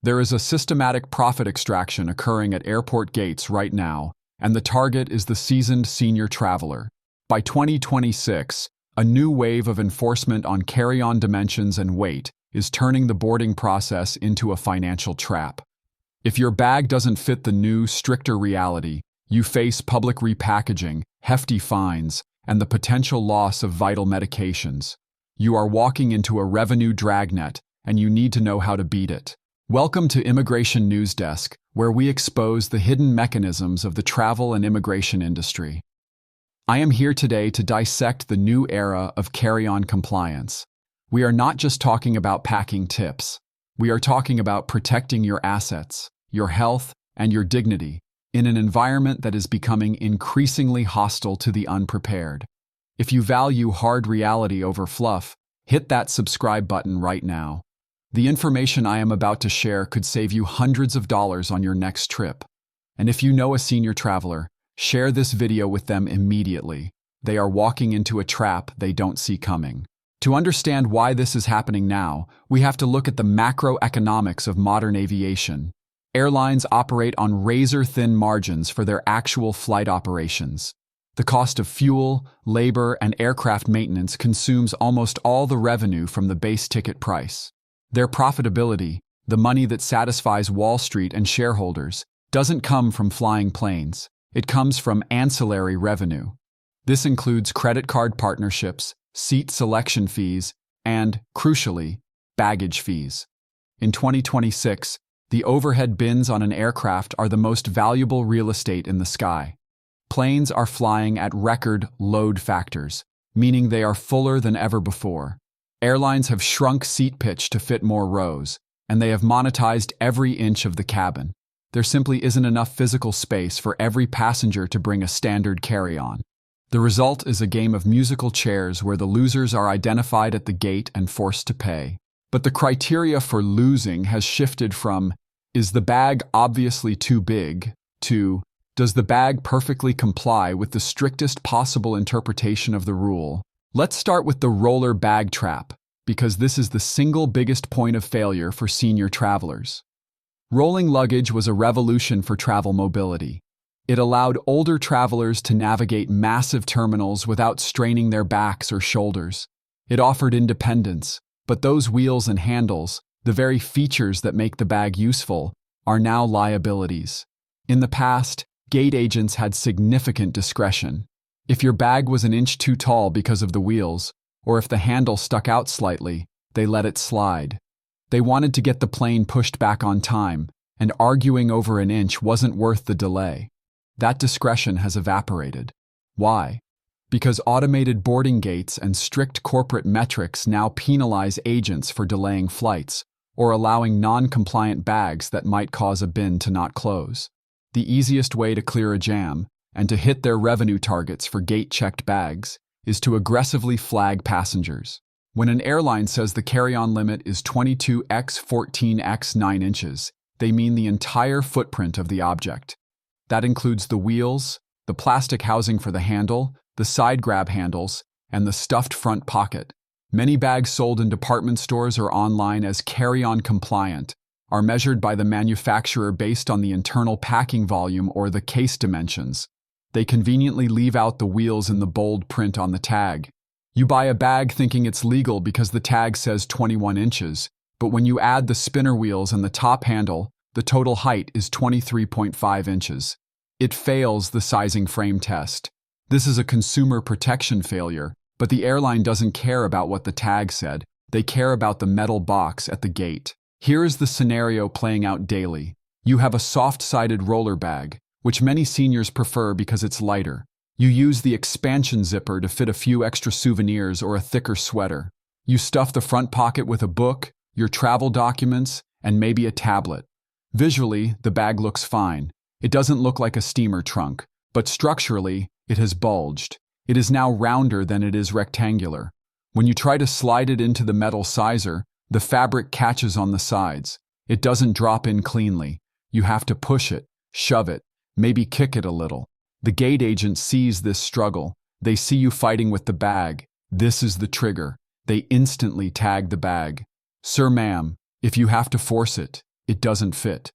There is a systematic profit extraction occurring at airport gates right now, and the target is the seasoned senior traveler. By 2026, a new wave of enforcement on carry-on dimensions and weight is turning the boarding process into a financial trap. If your bag doesn't fit the new, stricter reality, you face public repackaging, hefty fines, and the potential loss of vital medications. You are walking into a revenue dragnet, and you need to know how to beat it. Welcome to Immigration News Desk, where we expose the hidden mechanisms of the travel and immigration industry. I am here today to dissect the new era of carry-on compliance. We are not just talking about packing tips. We are talking about protecting your assets, your health, and your dignity in an environment that is becoming increasingly hostile to the unprepared. If you value hard reality over fluff, hit that subscribe button right now. The information I am about to share could save you hundreds of dollars on your next trip. And if you know a senior traveler, share this video with them immediately. They are walking into a trap they don't see coming. To understand why this is happening now, we have to look at the macroeconomics of modern aviation. Airlines operate on razor-thin margins for their actual flight operations. The cost of fuel, labor, and aircraft maintenance consumes almost all the revenue from the base ticket price. Their profitability, the money that satisfies Wall Street and shareholders, doesn't come from flying planes. It comes from ancillary revenue. This includes credit card partnerships, seat selection fees, and, crucially, baggage fees. In 2026, the overhead bins on an aircraft are the most valuable real estate in the sky. Planes are flying at record load factors, meaning they are fuller than ever before. Airlines have shrunk seat pitch to fit more rows, and they have monetized every inch of the cabin. There simply isn't enough physical space for every passenger to bring a standard carry-on. The result is a game of musical chairs where the losers are identified at the gate and forced to pay. But the criteria for losing has shifted from, is the bag obviously too big, to, does the bag perfectly comply with the strictest possible interpretation of the rule? Let's start with the roller bag trap, because this is the single biggest point of failure for senior travelers. Rolling luggage was a revolution for travel mobility. It allowed older travelers to navigate massive terminals without straining their backs or shoulders. It offered independence, but those wheels and handles, the very features that make the bag useful, are now liabilities. In the past, gate agents had significant discretion. If your bag was an inch too tall because of the wheels, or if the handle stuck out slightly, they let it slide. They wanted to get the plane pushed back on time, and arguing over an inch wasn't worth the delay. That discretion has evaporated. Why? Because automated boarding gates and strict corporate metrics now penalize agents for delaying flights or allowing non-compliant bags that might cause a bin to not close. The easiest way to clear a jam and to hit their revenue targets for gate-checked bags is to aggressively flag passengers. When an airline says the carry-on limit is 22x 14x 9 inches, they mean the entire footprint of the object. That includes the wheels, the plastic housing for the handle, the side grab handles, and the stuffed front pocket. Many bags sold in department stores or online as carry-on compliant are measured by the manufacturer based on the internal packing volume or the case dimensions. They conveniently leave out the wheels in the bold print on the tag. You buy a bag thinking it's legal because the tag says 21 inches, but when you add the spinner wheels and the top handle, the total height is 23.5 inches. It fails the sizing frame test. This is a consumer protection failure, but the airline doesn't care about what the tag said. They care about the metal box at the gate. Here is the scenario playing out daily. You have a soft-sided roller bag, which many seniors prefer because it's lighter. You use the expansion zipper to fit a few extra souvenirs or a thicker sweater. You stuff the front pocket with a book, your travel documents, and maybe a tablet. Visually, the bag looks fine. It doesn't look like a steamer trunk, but structurally, it has bulged. It is now rounder than it is rectangular. When you try to slide it into the metal sizer, the fabric catches on the sides. It doesn't drop in cleanly. You have to push it, shove it, maybe kick it a little. The gate agent sees this struggle. They see you fighting with the bag. This is the trigger. They instantly tag the bag. Sir, ma'am, if you have to force it, It doesn't fit.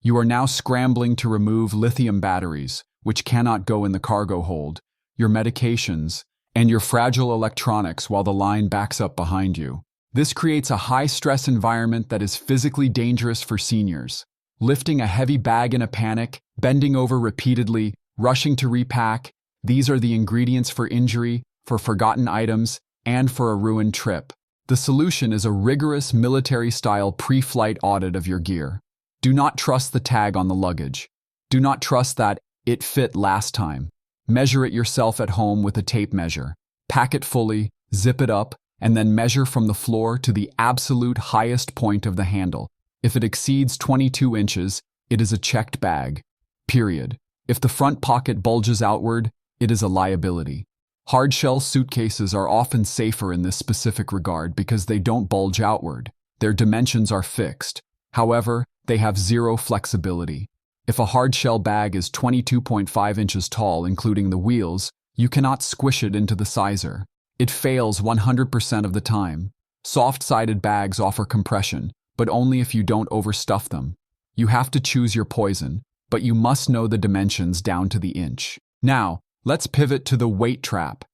You are now scrambling to remove lithium batteries, which cannot go in the cargo hold, your medications, and your fragile electronics while the line backs up behind you. This creates a high-stress environment that is physically dangerous for seniors. Lifting a heavy bag in a panic, bending over repeatedly, rushing to repack, these are the ingredients for injury, for forgotten items, and for a ruined trip. The solution is a rigorous military-style pre-flight audit of your gear. Do not trust the tag on the luggage. Do not trust that it fit last time. Measure it yourself at home with a tape measure. Pack it fully, zip it up, and then measure from the floor to the absolute highest point of the handle. If it exceeds 22 inches, it is a checked bag. Period. If the front pocket bulges outward, it is a liability. Hardshell suitcases are often safer in this specific regard because they don't bulge outward. Their dimensions are fixed. However, they have zero flexibility. If a hardshell bag is 22.5 inches tall, including the wheels, you cannot squish it into the sizer. It fails 100% of the time. Soft-sided bags offer compression, but only if you don't overstuff them. You have to choose your poison, but you must know the dimensions down to the inch. Now, let's pivot to the weight trap.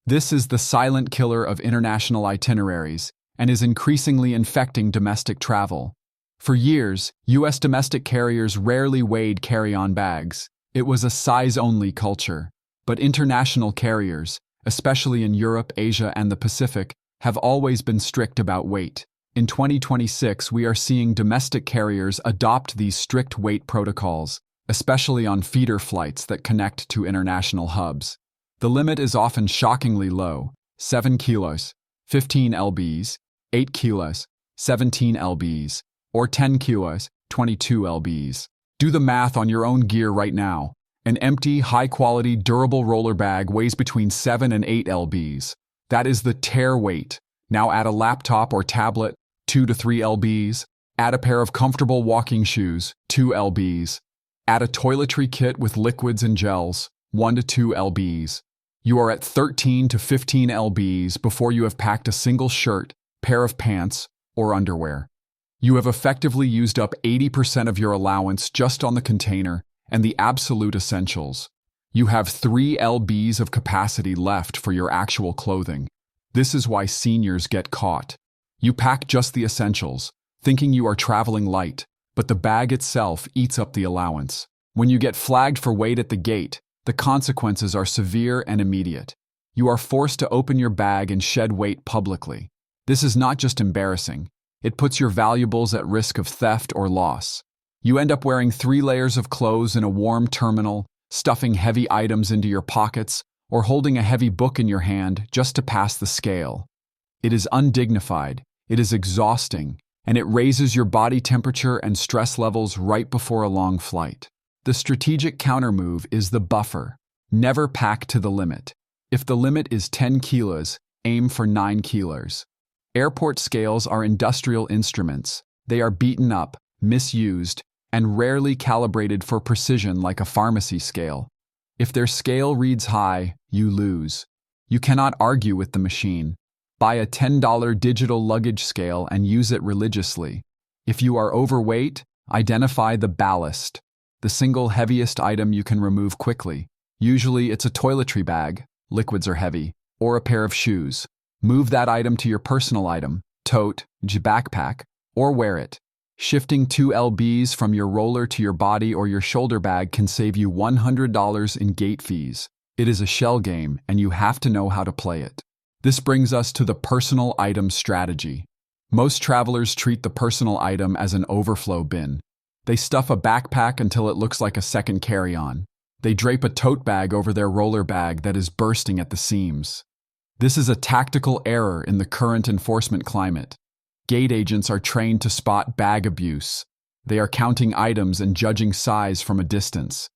This is the silent killer of international itineraries and is increasingly infecting domestic travel. For years, U.S. domestic carriers rarely weighed carry-on bags. It was a size-only culture. But international carriers, especially in Europe, Asia, and the Pacific, have always been strict about weight. In 2026, we are seeing domestic carriers adopt these strict weight protocols, especially on feeder flights that connect to international hubs. The limit is often shockingly low: 7 kilos, 15 lbs, 8 kilos, 17 lbs, or 10 kilos, 22 lbs. Do the math on your own gear right now. An empty, high-quality, durable roller bag weighs between 7 and 8 lbs. That is the tear weight. Now add a laptop or tablet, 2 to 3 lbs. Add a pair of comfortable walking shoes, 2 lbs. Add a toiletry kit with liquids and gels, 1 to 2 lbs. You are at 13 to 15 lbs before you have packed a single shirt, pair of pants, or underwear. You have effectively used up 80% of your allowance just on the container and the absolute essentials. You have 3 lbs of capacity left for your actual clothing. This is why seniors get caught. You pack just the essentials, thinking you are traveling light, but the bag itself eats up the allowance. When you get flagged for weight at the gate, the consequences are severe and immediate. You are forced to open your bag and shed weight publicly. This is not just embarrassing. It puts your valuables at risk of theft or loss. You end up wearing 3 layers of clothes in a warm terminal, stuffing heavy items into your pockets, or holding a heavy book in your hand just to pass the scale. It is undignified, it is exhausting, and it raises your body temperature and stress levels right before a long flight. The strategic countermove is the buffer. Never pack to the limit. If the limit is 10 kilos, aim for 9 kilos. Airport scales are industrial instruments. They are beaten up, misused, and rarely calibrated for precision like a pharmacy scale. If their scale reads high, you lose. You cannot argue with the machine. Buy a $10 digital luggage scale and use it religiously. If you are overweight, identify the ballast, the single heaviest item you can remove quickly. Usually it's a toiletry bag, liquids are heavy, or a pair of shoes. Move that item to your personal item, tote, backpack, or wear it. Shifting 2 lbs from your roller to your body or your shoulder bag can save you $100 in gate fees. It is a shell game, and you have to know how to play it. This brings us to the personal item strategy. Most travelers treat the personal item as an overflow bin. They stuff a backpack until it looks like a second carry-on. They drape a tote bag over their roller bag that is bursting at the seams. This is a tactical error in the current enforcement climate. Gate agents are trained to spot bag abuse. They are counting items and judging size from a distance.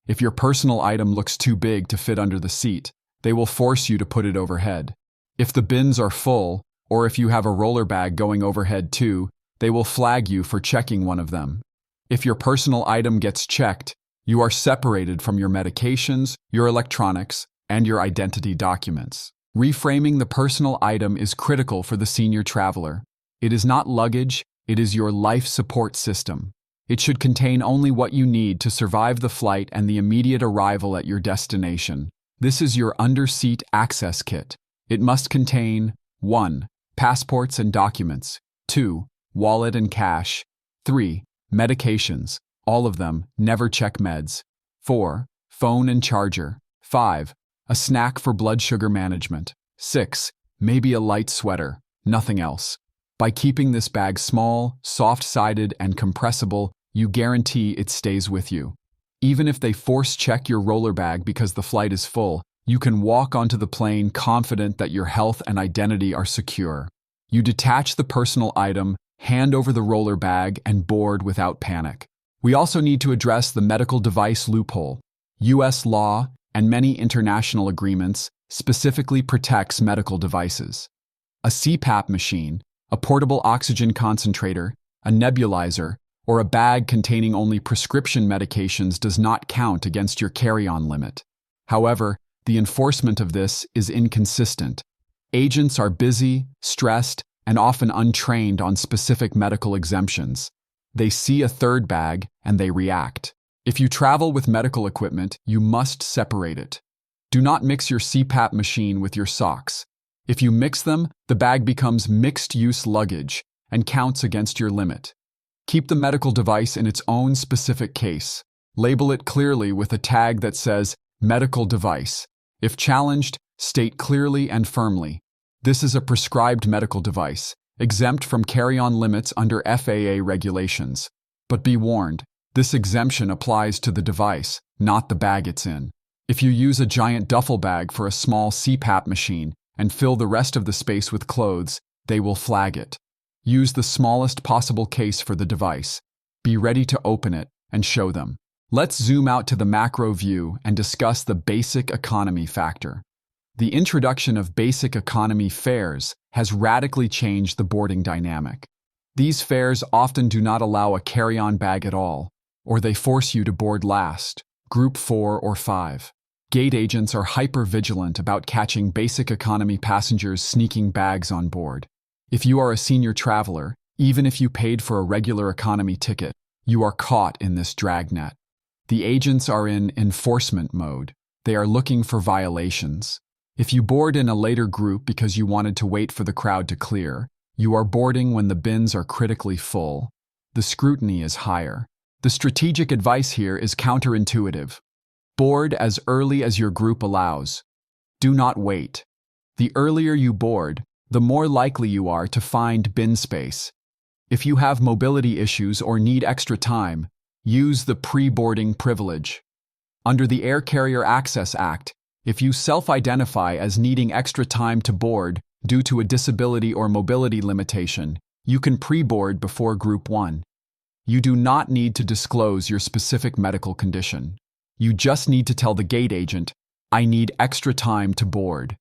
If your personal item looks too big to fit under the seat, they will force you to put it overhead. If the bins are full, or if you have a roller bag going overhead too, they will flag you for checking one of them. If your personal item gets checked, you are separated from your medications, your electronics, and your identity documents. Reframing the personal item is critical for the senior traveler. It is not luggage, it is your life support system. It should contain only what you need to survive the flight and the immediate arrival at your destination. This is your under-seat access kit. It must contain 1. Passports and documents. 2. Wallet and cash. 3. Medications. All of them, never check meds. 4. Phone and charger. 5. A snack for blood sugar management. 6. Maybe a light sweater. Nothing else. By keeping this bag small, soft-sided, and compressible, you guarantee it stays with you. Even if they force-check your roller bag because the flight is full, you can walk onto the plane confident that your health and identity are secure. You detach the personal item, hand over the roller bag, and board without panic. We also need to address the medical device loophole. U.S. law and many international agreements specifically protects medical devices. A CPAP machine, a portable oxygen concentrator, a nebulizer, or a bag containing only prescription medications does not count against your carry-on limit. However, the enforcement of this is inconsistent. Agents are busy, stressed, and often untrained on specific medical exemptions. They see a third bag and they react. If you travel with medical equipment, you must separate it. Do not mix your CPAP machine with your socks. If you mix them, the bag becomes mixed-use luggage and counts against your limit. Keep the medical device in its own specific case. Label it clearly with a tag that says medical device. If challenged, state clearly and firmly. This is a prescribed medical device, exempt from carry-on limits under FAA regulations. But be warned, this exemption applies to the device, not the bag it's in. If you use a giant duffel bag for a small CPAP machine and fill the rest of the space with clothes, they will flag it. Use the smallest possible case for the device. Be ready to open it and show them. Let's zoom out to the macro view and discuss the basic economy factor. The introduction of basic economy fares has radically changed the boarding dynamic. These fares often do not allow a carry-on bag at all, or they force you to board last, group 4 or 5. Gate agents are hyper-vigilant about catching basic economy passengers sneaking bags on board. If you are a senior traveler, even if you paid for a regular economy ticket, you are caught in this dragnet. The agents are in enforcement mode. They are looking for violations. If you board in a later group because you wanted to wait for the crowd to clear, you are boarding when the bins are critically full. The scrutiny is higher. The strategic advice here is counterintuitive. Board as early as your group allows. Do not wait. The earlier you board, the more likely you are to find bin space. If you have mobility issues or need extra time, use the pre-boarding privilege. Under the Air Carrier Access Act, if you self-identify as needing extra time to board due to a disability or mobility limitation, you can pre-board before Group 1. You do not need to disclose your specific medical condition. You just need to tell the gate agent, "I need extra time to board."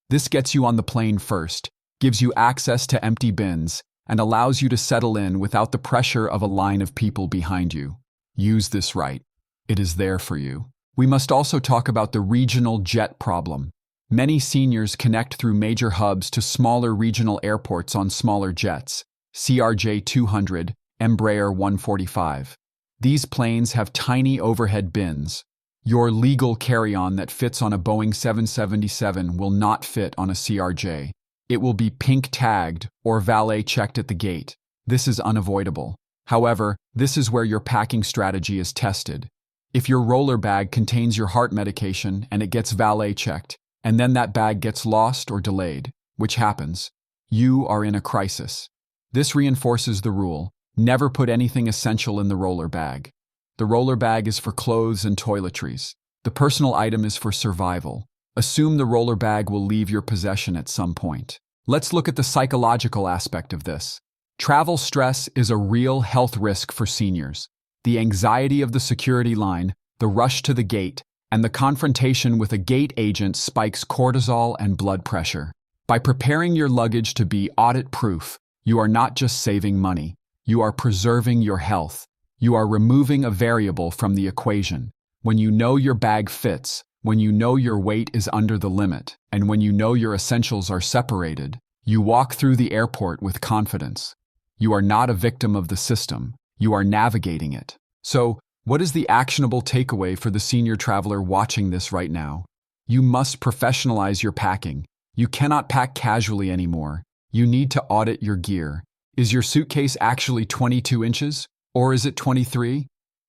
This gets you on the plane first, gives you access to empty bins, and allows you to settle in without the pressure of a line of people behind you. Use this right. It is there for you. We must also talk about the regional jet problem. Many seniors connect through major hubs to smaller regional airports on smaller jets, CRJ 200, Embraer 145. These planes have tiny overhead bins. Your legal carry-on that fits on a Boeing 777 will not fit on a CRJ. It will be pink tagged or valet checked at the gate. This is unavoidable. However, this is where your packing strategy is tested. If your roller bag contains your heart medication and it gets valet checked, and then that bag gets lost or delayed, which happens, you are in a crisis. This reinforces the rule: never put anything essential in the roller bag. The roller bag is for clothes and toiletries. The personal item is for survival. Assume the roller bag will leave your possession at some point. Let's look at the psychological aspect of this. Travel stress is a real health risk for seniors. The anxiety of the security line, the rush to the gate, and the confrontation with a gate agent spikes cortisol and blood pressure. By preparing your luggage to be audit-proof, you are not just saving money. You are preserving your health. You are removing a variable from the equation. When you know your bag fits, when you know your weight is under the limit, and when you know your essentials are separated, you walk through the airport with confidence. You are not a victim of the system. You are navigating it. So, what is the actionable takeaway for the senior traveler watching this right now? You must professionalize your packing. You cannot pack casually anymore. You need to audit your gear. Is your suitcase actually 22 inches? Or is it 23?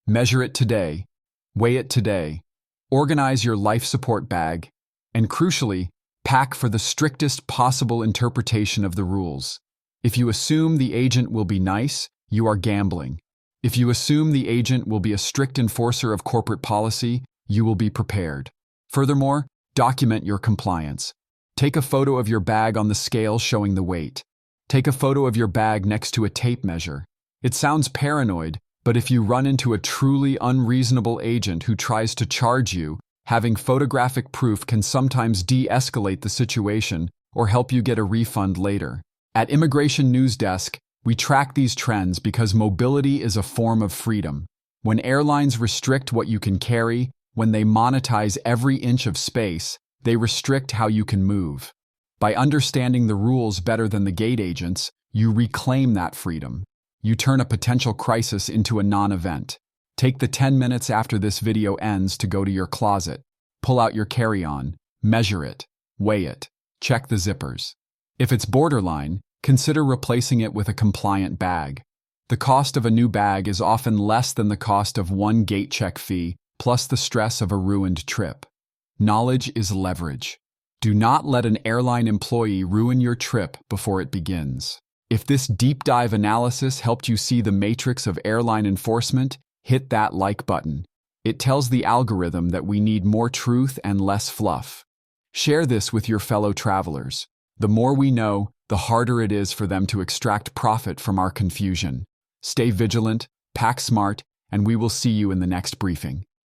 Measure it today. Weigh it today. Organize your life support bag. And crucially, pack for the strictest possible interpretation of the rules. If you assume the agent will be nice, you are gambling. If you assume the agent will be a strict enforcer of corporate policy, you will be prepared. Furthermore, document your compliance. Take a photo of your bag on the scale showing the weight. Take a photo of your bag next to a tape measure. It sounds paranoid, but if you run into a truly unreasonable agent who tries to charge you, having photographic proof can sometimes de-escalate the situation or help you get a refund later. At Immigration News Desk, we track these trends because mobility is a form of freedom. When airlines restrict what you can carry, when they monetize every inch of space, they restrict how you can move. By understanding the rules better than the gate agents, you reclaim that freedom. You turn a potential crisis into a non-event. Take the 10 minutes after this video ends to go to your closet. Pull out your carry-on, measure it, weigh it, check the zippers. If it's borderline, consider replacing it with a compliant bag. The cost of a new bag is often less than the cost of one gate check fee, plus the stress of a ruined trip. Knowledge is leverage. Do not let an airline employee ruin your trip before it begins. If this deep dive analysis helped you see the matrix of airline enforcement, hit that like button. It tells the algorithm that we need more truth and less fluff. Share this with your fellow travelers. The more we know, the harder it is for them to extract profit from our confusion. Stay vigilant, pack smart, and we will see you in the next briefing.